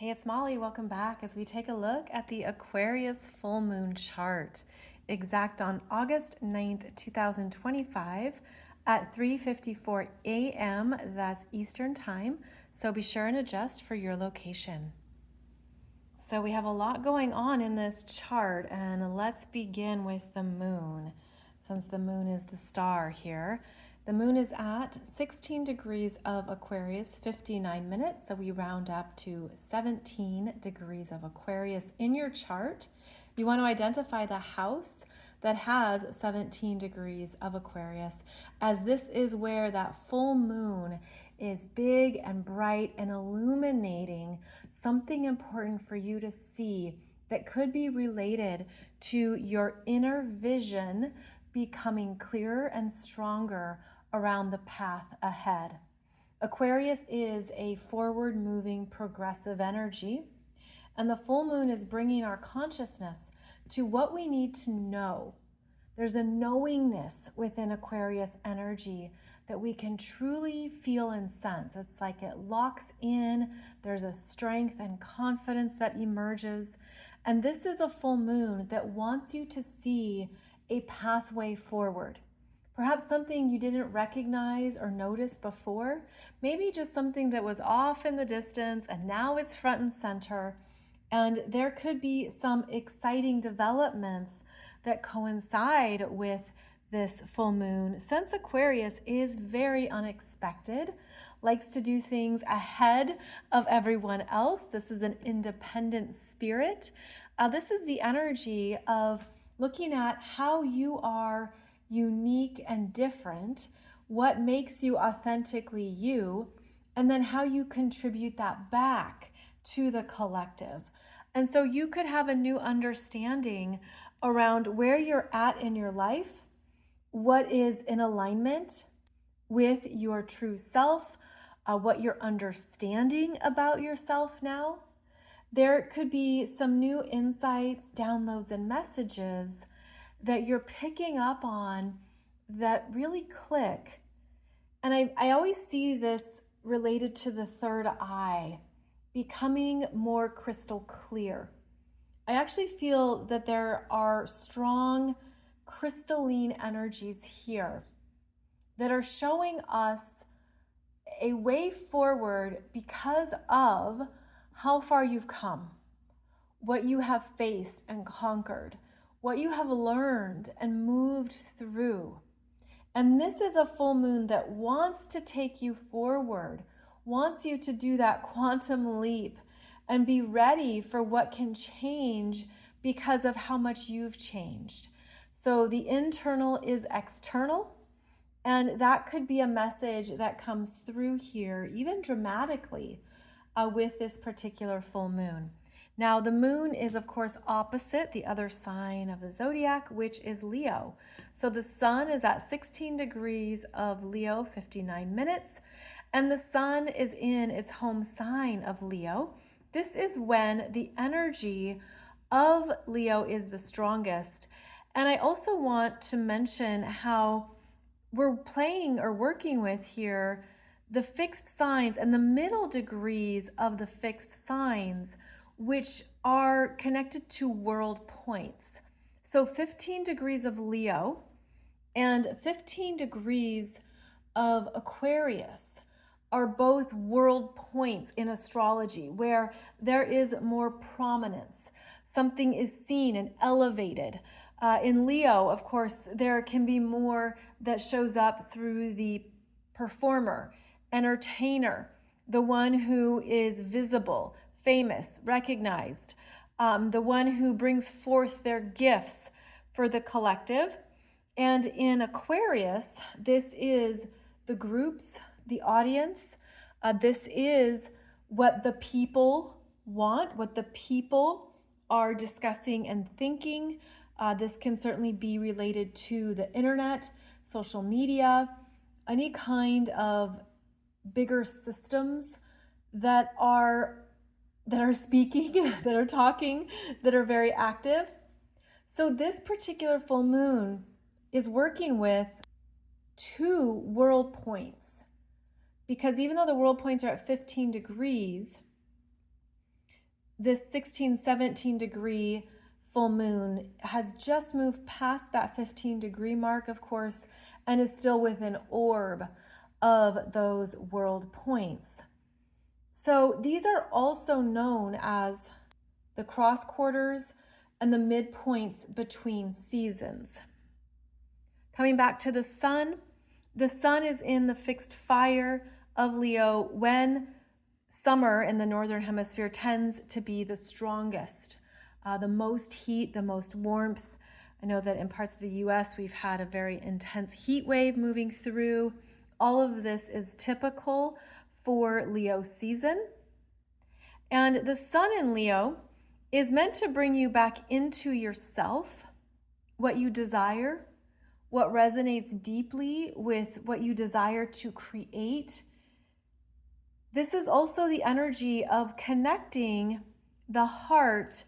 Hey, it's Molly. Welcome back as we take a look at the Aquarius Full Moon chart, exact on August 9th, 2025 at 3:54 a.m. That's Eastern Time. So be sure and adjust for your location. So we have a lot going on in this chart, and let's begin with the moon, since the moon is the star here. The moon is at 16 degrees of Aquarius, 59 minutes, so we round up to 17 degrees of Aquarius in your chart. You want to identify the house that has 17 degrees of Aquarius, as this is where that full moon is big and bright and illuminating something important for you to see that could be related to your inner vision becoming clearer and stronger around the path ahead. Aquarius is a forward-moving, progressive energy, and the full moon is bringing our consciousness to what we need to know. There's a knowingness within Aquarius energy that we can truly feel and sense. It's like it locks in. There's a strength and confidence that emerges. And this is a full moon that wants you to see a pathway forward. Perhaps something you didn't recognize or notice before, maybe just something that was off in the distance and now it's front and center. And there could be some exciting developments that coincide with this full moon. Since Aquarius is very unexpected, likes to do things ahead of everyone else. This is an independent spirit. This is the energy of looking at how you are unique and different, what makes you authentically you, and then how you contribute that back to the collective. And so you could have a new understanding around where you're at in your life, what is in alignment with your true self, what you're understanding about yourself now. There could be some new insights, downloads, and messages that you're picking up on that really click. And I always see this related to the third eye becoming more crystal clear. I actually feel that there are strong crystalline energies here that are showing us a way forward because of how far you've come, what you have faced and conquered, what you have learned and moved through. And this is a full moon that wants to take you forward, wants you to do that quantum leap and be ready for what can change because of how much you've changed. So the internal is external, and that could be a message that comes through here, even dramatically, with this particular full moon. Now, the moon is, of course, opposite the other sign of the zodiac, which is Leo. So the sun is at 16 degrees of Leo, 59 minutes, and the sun is in its home sign of Leo. This is when the energy of Leo is the strongest. And I also want to mention how we're playing or working with here the fixed signs and the middle degrees of the fixed signs, which are connected to world points. So 15 degrees of Leo and 15 degrees of Aquarius are both world points in astrology, where there is more prominence. Something is seen and elevated. In Leo, of course, there can be more that shows up through the performer, entertainer, the one who is visible, famous, recognized, the one who brings forth their gifts for the collective. And in Aquarius, this is the groups, the audience. This is what the people want, what the people are discussing and thinking. This can certainly be related to the internet, social media, any kind of bigger systems that are speaking, that are talking, that are very active. So this particular full moon is working with two world points, because even though the world points are at 15 degrees, this 16, 17 degree full moon has just moved past that 15-degree mark, of course, and is still within orb of those world points. So these are also known as the cross quarters and the midpoints between seasons. Coming back to the sun is in the fixed fire of Leo when summer in the northern hemisphere tends to be the strongest, the most heat, the most warmth. I know that in parts of the US we've had a very intense heat wave moving through. All of this is typical for Leo season. And the sun in Leo is meant to bring you back into yourself, what you desire, what resonates deeply with what you desire to create. This is also the energy of connecting the heart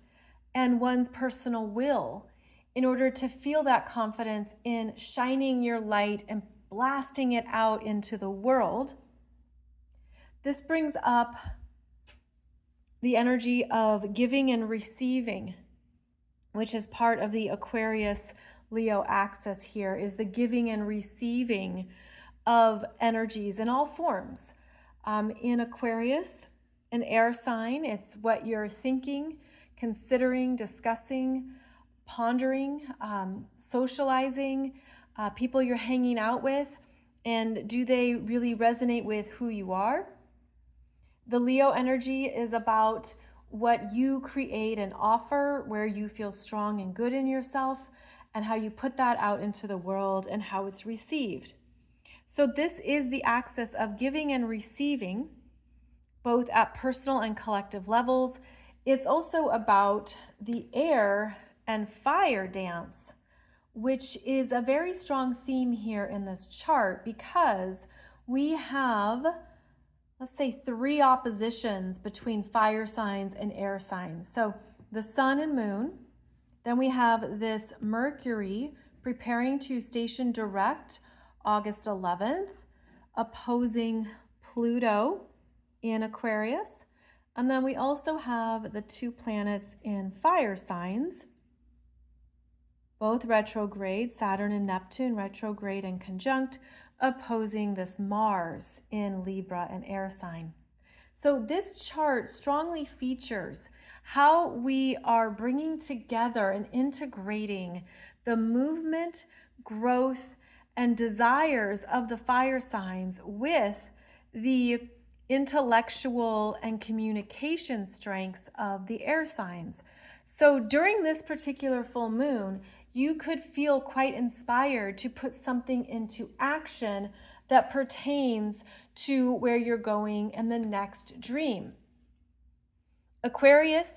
and one's personal will in order to feel that confidence in shining your light and blasting it out into the world. This brings up the energy of giving and receiving, which is part of the Aquarius Leo axis here, is the giving and receiving of energies in all forms. In Aquarius, an air sign, it's what you're thinking, considering, discussing, pondering, socializing, people you're hanging out with, and do they really resonate with who you are? The Leo energy is about what you create and offer, where you feel strong and good in yourself, and how you put that out into the world and how it's received. So this is the axis of giving and receiving, both at personal and collective levels. It's also about the air and fire dance, which is a very strong theme here in this chart because we have, let's say, 3 oppositions between fire signs and air signs. So the sun and moon, then we have this Mercury preparing to station direct August 11th, opposing Pluto in Aquarius. And then we also have the 2 planets in fire signs, both retrograde, Saturn and Neptune retrograde and conjunct, opposing this Mars in Libra and air sign. So this chart strongly features how we are bringing together and integrating the movement, growth, and desires of the fire signs with the intellectual and communication strengths of the air signs. So during this particular full moon, you could feel quite inspired to put something into action that pertains to where you're going in the next dream. Aquarius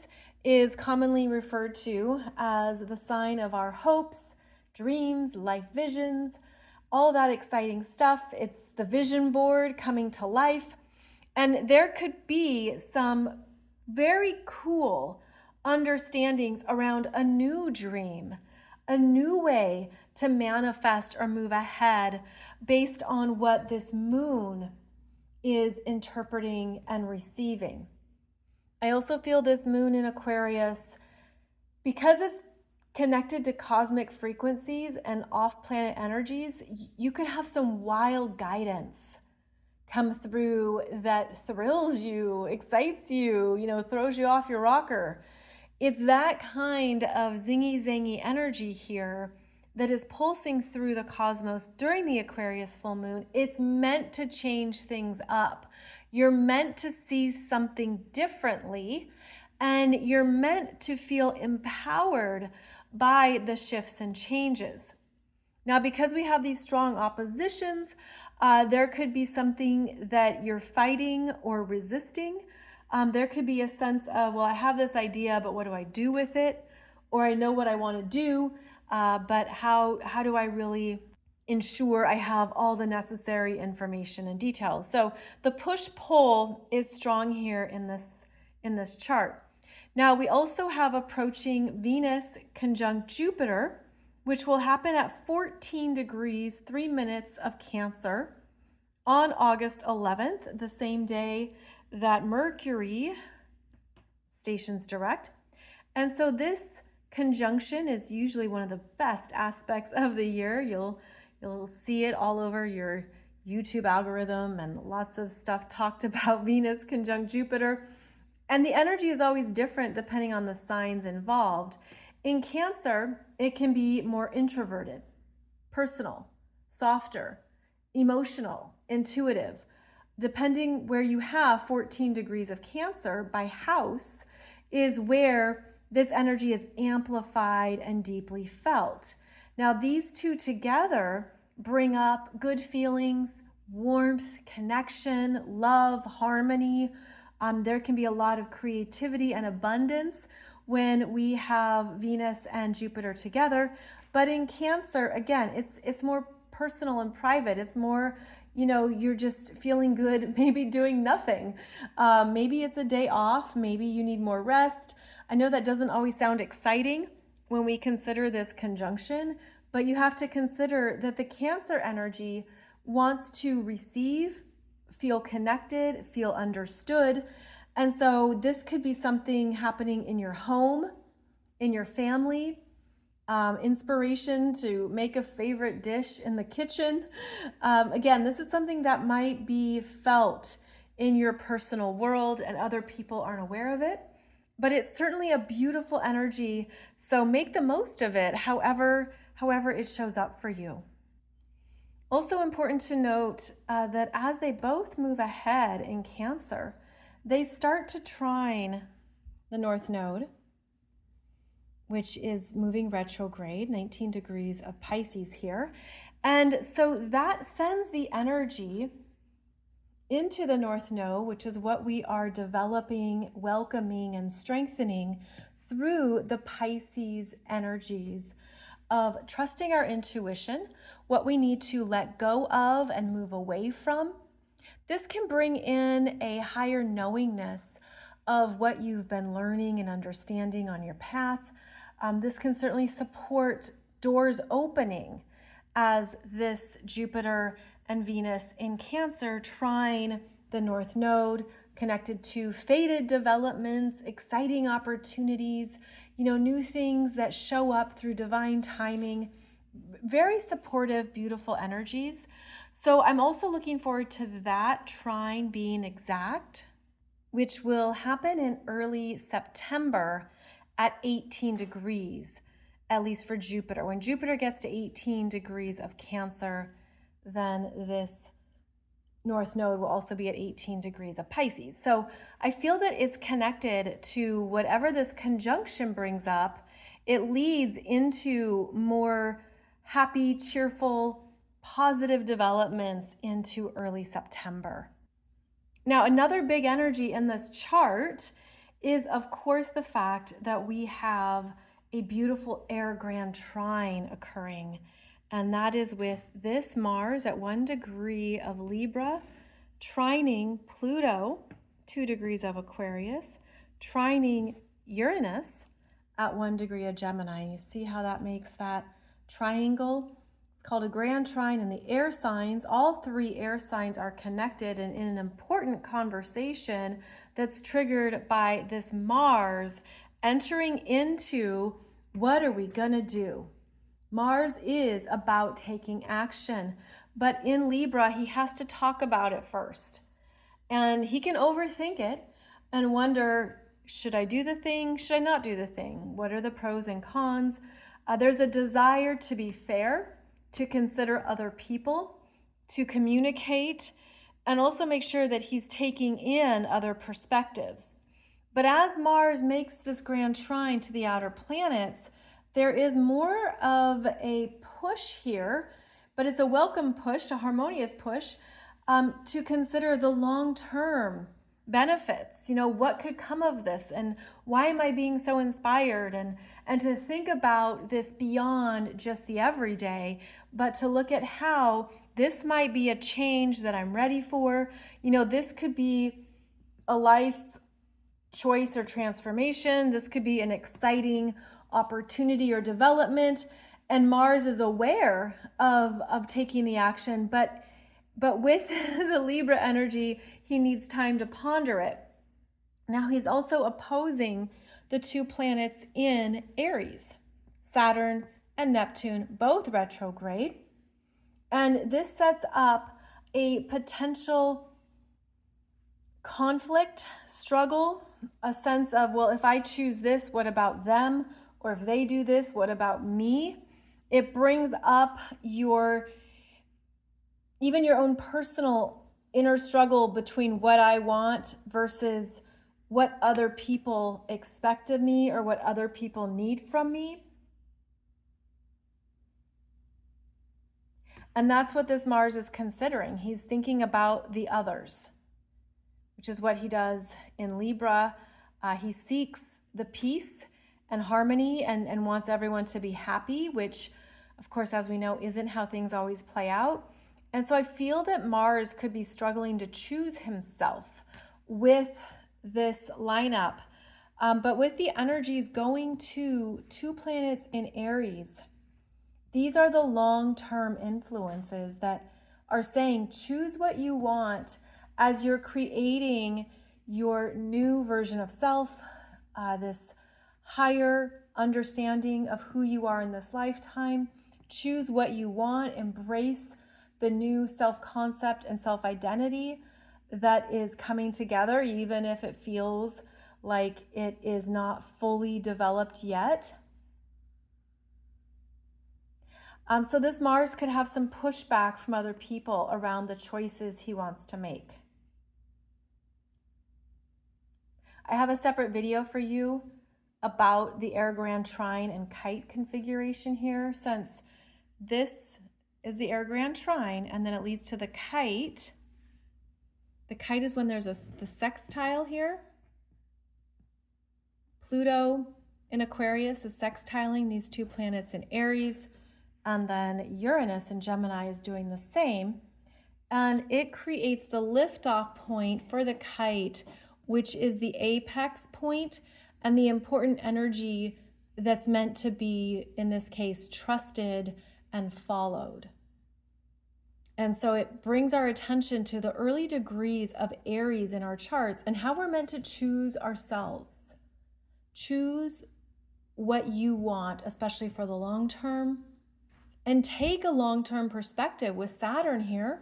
is commonly referred to as the sign of our hopes, dreams, life visions, all that exciting stuff. It's the vision board coming to life. And there could be some very cool understandings around a new dream, a new way to manifest or move ahead based on what this moon is interpreting and receiving. I also feel this moon in Aquarius, because it's connected to cosmic frequencies and off-planet energies, you could have some wild guidance come through that thrills you, excites you, throws you off your rocker. It's that kind of zingy-zangy energy here that is pulsing through the cosmos during the Aquarius full moon. It's meant to change things up. You're meant to see something differently, and you're meant to feel empowered by the shifts and changes. Now, because we have these strong oppositions, there could be something that you're fighting or resisting. There could be a sense of, well, I have this idea, but what do I do with it? Or I know what I want to do, but how do I really ensure I have all the necessary information and details? So the push-pull is strong here in this chart. Now, we also have approaching Venus conjunct Jupiter, which will happen at 14 degrees, 3 minutes of Cancer on August 11th, the same day that Mercury stations direct. And so this conjunction is usually one of the best aspects of the year. You'll see it all over your YouTube algorithm and lots of stuff talked about Venus conjunct Jupiter. And the energy is always different depending on the signs involved. In Cancer, it can be more introverted, personal, softer, emotional, intuitive. Depending where you have 14 degrees of Cancer by house is where this energy is amplified and deeply felt. Now, these two together bring up good feelings, warmth, connection, love, harmony. There can be a lot of creativity and abundance when we have Venus and Jupiter together. But in Cancer, again, it's more personal and private. It's more, you're just feeling good, maybe doing nothing. Maybe it's a day off. Maybe you need more rest. I know that doesn't always sound exciting when we consider this conjunction, but you have to consider that the Cancer energy wants to receive, feel connected, feel understood. And so this could be something happening in your home, in your family, inspiration to make a favorite dish in the kitchen. Again, this is something that might be felt in your personal world and other people aren't aware of it, but it's certainly a beautiful energy. So make the most of it, however it shows up for you. Also important to note that as they both move ahead in Cancer, they start to trine the North Node, which is moving retrograde, 19 degrees of Pisces here. And so that sends the energy into the North Node, which is what we are developing, welcoming, and strengthening through the Pisces energies of trusting our intuition, what we need to let go of and move away from. This can bring in a higher knowingness of what you've been learning and understanding on your path. This can certainly support doors opening as this Jupiter and Venus in Cancer trine the North Node, connected to fated developments, exciting opportunities, new things that show up through divine timing. Very supportive, beautiful energies. So I'm also looking forward to that trine being exact, which will happen in early September at 18 degrees, at least for Jupiter. When Jupiter gets to 18 degrees of Cancer, then this North Node will also be at 18 degrees of Pisces. So I feel that it's connected to whatever this conjunction brings up. It leads into more happy, cheerful, positive developments into early September. Now, another big energy in this chart is, of course, the fact that we have a beautiful Air Grand Trine occurring. And that is with this Mars at 1 degree of Libra, trining Pluto, 2 degrees of Aquarius, trining Uranus at 1 degree of Gemini. And you see how that makes that triangle? It's called a Grand Trine in the air signs. All 3 air signs are connected and in an important conversation that's triggered by this Mars entering into what are we gonna do? Mars is about taking action, but in Libra, he has to talk about it first. And he can overthink it and wonder, should I do the thing? Should I not do the thing? What are the pros and cons? There's a desire to be fair, to consider other people, to communicate, and also make sure that he's taking in other perspectives. But as Mars makes this grand trine to the outer planets, there is more of a push here, but it's a welcome push, a harmonious push, to consider the long-term benefits. What could come of this, and why am I being so inspired? And to think about this beyond just the everyday, but to look at how this might be a change that I'm ready for. This could be a life choice or transformation. This could be an exciting opportunity or development, and Mars is aware of taking the action, but with the Libra energy, he needs time to ponder it. Now he's also opposing the two planets in Aries, Saturn and Neptune, both retrograde. And this sets up a potential conflict, struggle, a sense of, well, if I choose this, what about them? Or if they do this, what about me? It brings up even your own personal inner struggle between what I want versus what other people expect of me or what other people need from me. And that's what this Mars is considering. He's thinking about the others, which is what he does in Libra. He seeks the peace and harmony and wants everyone to be happy, which, of course, as we know, isn't how things always play out. And so I feel that Mars could be struggling to choose himself with this lineup. But with the energies going to two planets in Aries, these are the long-term influences that are saying, choose what you want as you're creating your new version of self, this higher understanding of who you are in this lifetime. Choose what you want, embrace the new self-concept and self-identity that is coming together, even if it feels like it is not fully developed yet. So this Mars could have some pushback from other people around the choices he wants to make. I have a separate video for you about the Air Grand Trine and Kite configuration here, since this is the Air Grand Trine and then it leads to the Kite. The Kite is when there's the sextile here. Pluto in Aquarius is sextiling these two planets in Aries. And then Uranus in Gemini is doing the same. And it creates the liftoff point for the Kite, which is the apex point and the important energy that's meant to be, in this case, trusted and followed. And so it brings our attention to the early degrees of Aries in our charts and how we're meant to choose ourselves. Choose what you want, especially for the long term. And take a long-term perspective with Saturn here.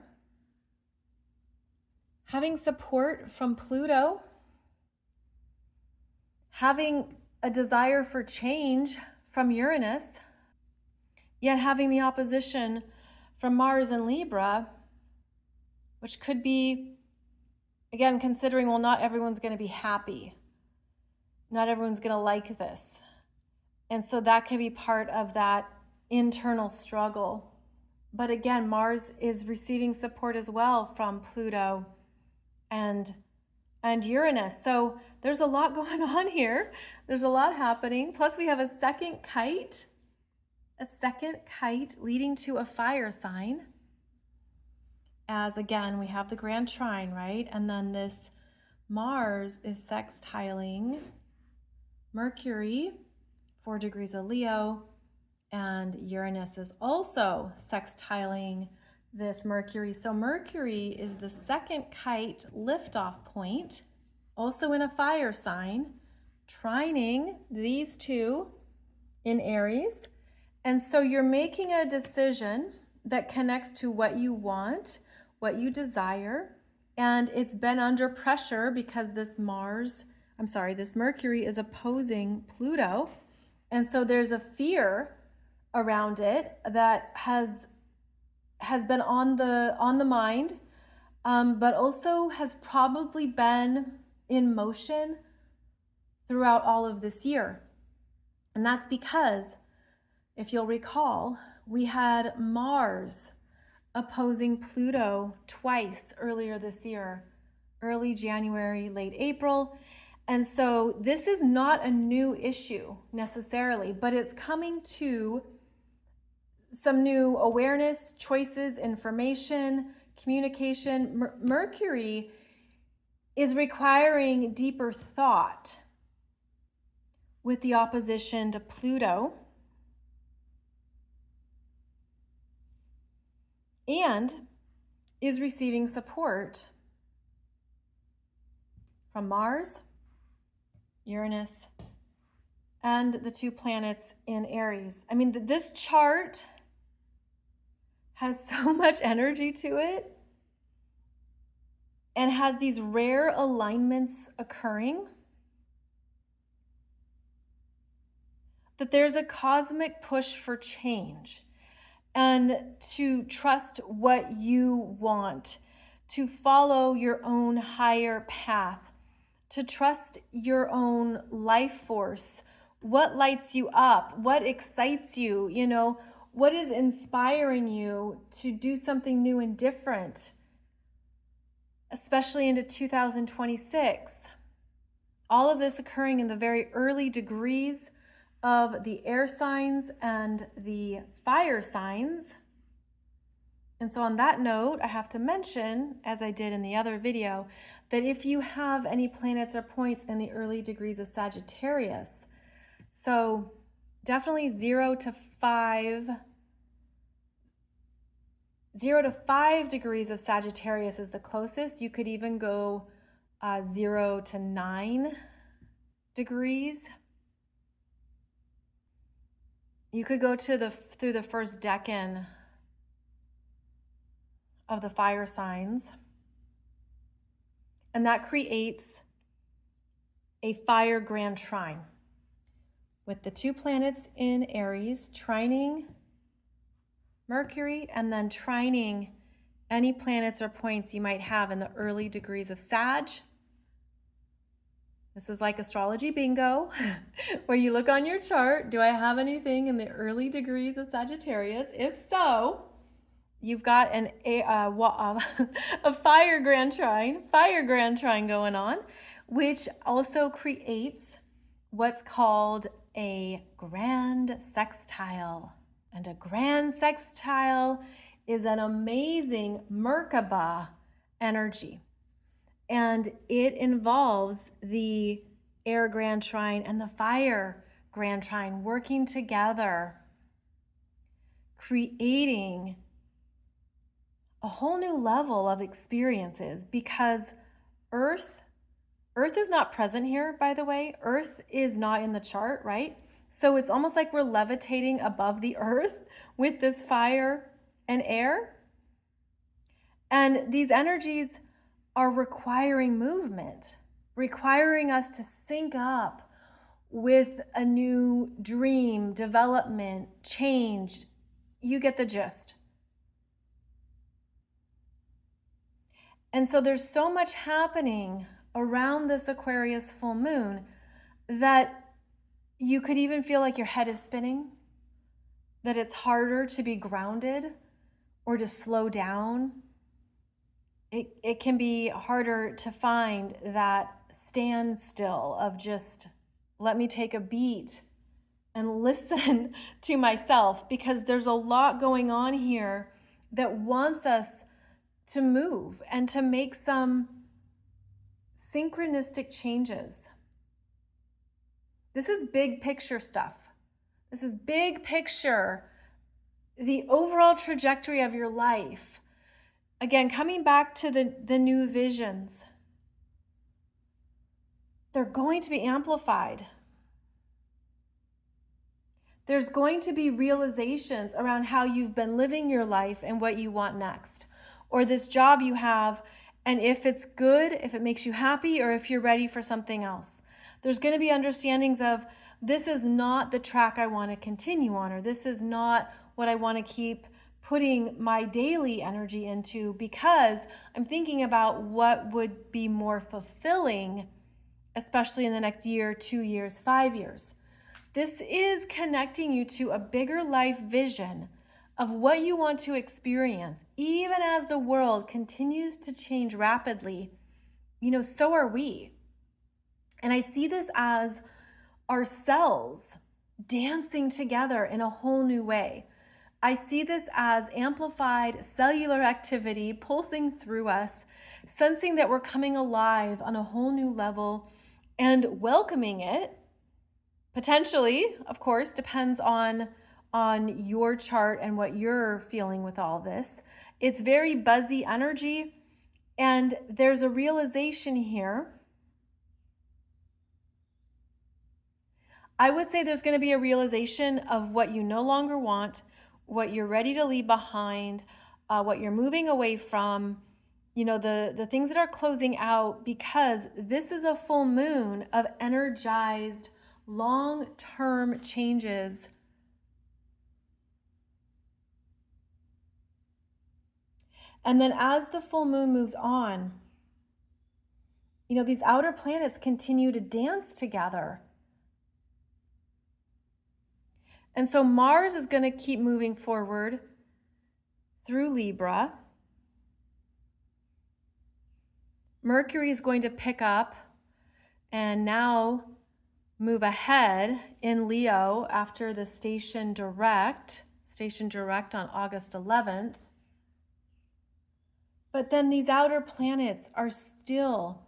Having support from Pluto. Having a desire for change from Uranus. Yet having the opposition from Mars and Libra, which could be, again, considering, well, not everyone's going to be happy. Not everyone's going to like this. And so that can be part of that internal struggle. But again, Mars is receiving support as well from Pluto and Uranus. So there's a lot going on here. There's a lot happening. Plus we have a second kite leading to a fire sign. As again, we have the Grand Trine, right? And then this Mars is sextiling Mercury, 4 degrees of Leo, and Uranus is also sextiling this Mercury. So Mercury is the second kite liftoff point, also in a fire sign, trining these two in Aries. And so you're making a decision that connects to what you want, what you desire, and it's been under pressure because this Mercury is opposing Pluto. And so there's a fear around it that has been on the mind, but also has probably been in motion throughout all of this year. And that's because, if you'll recall, we had Mars opposing Pluto twice earlier this year, early January, late April. And so this is not a new issue necessarily, but it's coming to some new awareness, choices, information, communication. Mercury is requiring deeper thought with the opposition to Pluto, and is receiving support from Mars Uranus, and the 2 planets in Aries. I mean, this chart has so much energy to it and has these rare alignments occurring that there's a cosmic push for change and to trust what you want, to follow your own higher path, to trust your own life force, what lights you up, what excites you, you know, what is inspiring you to do something new and different, especially into 2026. All of this occurring in the very early degrees of the air signs and the fire signs. And so on that note, I have to mention, as I did in the other video, that if you have any planets or points in the early degrees of Sagittarius, so definitely 0 to 5 degrees of Sagittarius is the closest. You could even go 0 to 9 degrees. You could go to through the first decan of the fire signs, and that creates a fire grand trine with the 2 planets in Aries trining Mercury and then trining any planets or points you might have in the early degrees of Sag. This is like astrology bingo, where you look on your chart, do I have anything in the early degrees of Sagittarius? If so, you've got a fire grand trine going on, which also creates what's called a grand sextile. And a grand sextile is an amazing Merkaba energy. And it involves the Air Grand Trine and the Fire Grand Trine working together, creating a whole new level of experiences, because Earth is not present here, by the way. Earth is not in the chart, right? So it's almost like we're levitating above the Earth with this fire and air. And these energies are requiring movement, requiring us to sync up with a new dream, development, change. You get the gist. And so there's so much happening around this Aquarius full moon that you could even feel like your head is spinning, that it's harder to be grounded or to slow down. It can be harder to find that standstill of just, let me take a beat and listen to myself, because there's a lot going on here that wants us to move and to make some synchronistic changes. This is big picture stuff. This is big picture, the overall trajectory of your life. Again, coming back to the new visions, they're going to be amplified. There's going to be realizations around how you've been living your life and what you want next, or this job you have, and if it's good, if it makes you happy, or if you're ready for something else. There's going to be understandings of, this is not the track I want to continue on, or this is not what I want to keep putting my daily energy into, because I'm thinking about what would be more fulfilling, especially in the next year, 2 years, 5 years. This is connecting you to a bigger life vision of what you want to experience. Even as the world continues to change rapidly, so are we. And I see this as our cells dancing together in a whole new way. I see this as amplified cellular activity pulsing through us, sensing that we're coming alive on a whole new level and welcoming it. Potentially, of course, depends on your chart and what you're feeling with all this. It's very buzzy energy, and there's a realization here I would say there's going to be a realization of what you no longer want, what you're ready to leave behind, what you're moving away from, you know, the things that are closing out, because this is a full moon of energized long-term changes. And then as the full moon moves on, you know, these outer planets continue to dance together. And so Mars is going to keep moving forward through Libra. Mercury is going to pick up and now move ahead in Leo after the station direct on August 11th. But then these outer planets are still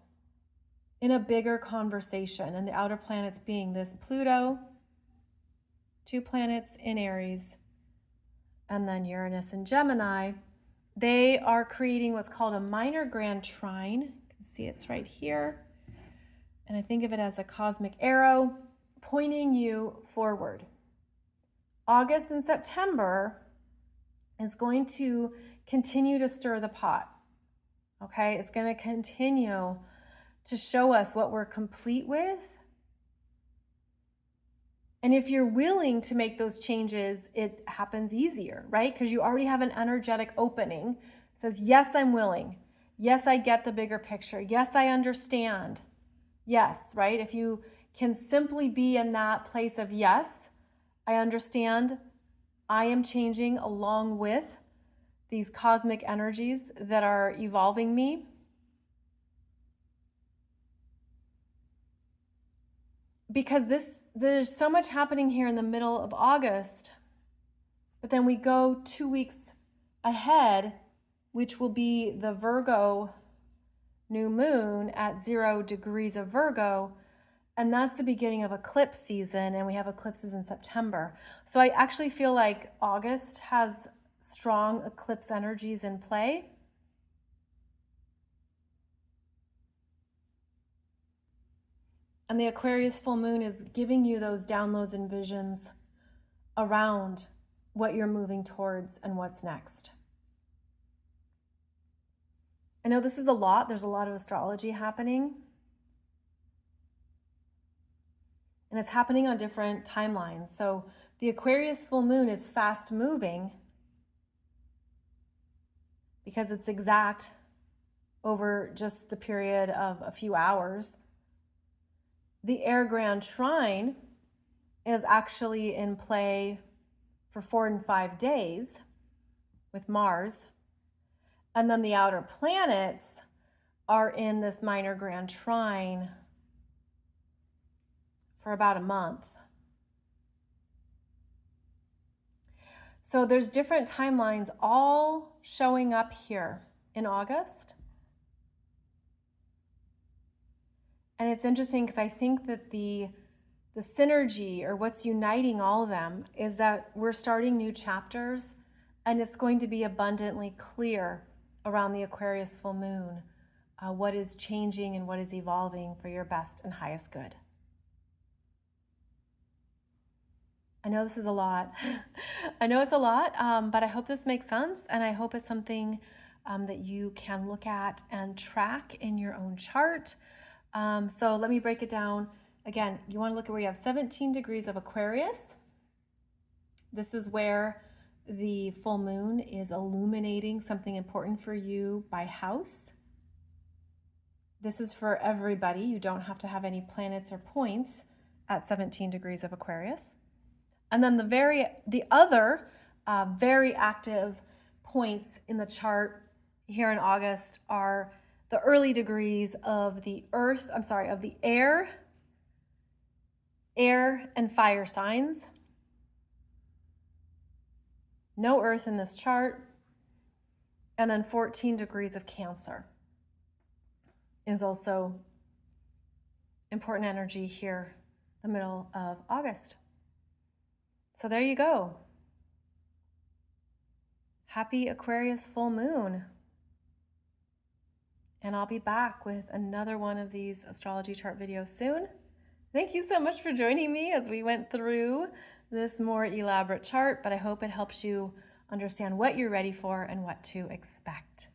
in a bigger conversation, and the outer planets being this Pluto, 2 planets in Aries, and then Uranus and Gemini. They are creating what's called a minor Grand Trine. You can see it's right here. And I think of it as a cosmic arrow pointing you forward. August and September is going to continue to stir the pot. Okay, it's going to continue to show us what we're complete with. And if you're willing to make those changes, it happens easier, right? Because you already have an energetic opening. It says, yes, I'm willing. Yes, I get the bigger picture. Yes, I understand. Yes, right? If you can simply be in that place of, yes, I understand, I am changing along with these cosmic energies that are evolving me. Because there's so much happening here in the middle of August, but then we go 2 weeks ahead, which will be the Virgo new moon at 0 degrees of Virgo, and that's the beginning of eclipse season, and we have eclipses in September. So I actually feel like August has strong eclipse energies in play. And the Aquarius full moon is giving you those downloads and visions around what you're moving towards and what's next. I know this is a lot. There's a lot of astrology happening. And it's happening on different timelines. So the Aquarius full moon is fast moving because it's exact over just the period of a few hours. The Air Grand Trine is actually in play for 4 and 5 days with Mars. And then the outer planets are in this minor Grand Trine for about a month. So there's different timelines all showing up here in August. And it's interesting because I think that the synergy, or what's uniting all of them, is that we're starting new chapters, and it's going to be abundantly clear around the Aquarius full moon what is changing and what is evolving for your best and highest good. I know this is a lot. I know it's a lot, but I hope this makes sense, and I hope it's something that you can look at and track in your own chart. So let me break it down. Again, you want to look at where you have 17 degrees of Aquarius. This is where the full moon is illuminating something important for you by house. This is for everybody. You don't have to have any planets or points at 17 degrees of Aquarius. And then the other very active points in the chart here in August are the early degrees of the air and fire signs. No earth in this chart. And then 14 degrees of Cancer is also important energy here, the middle of August. So there you go. Happy Aquarius full moon. And I'll be back with another one of these astrology chart videos soon. Thank you so much for joining me as we went through this more elaborate chart, but I hope it helps you understand what you're ready for and what to expect.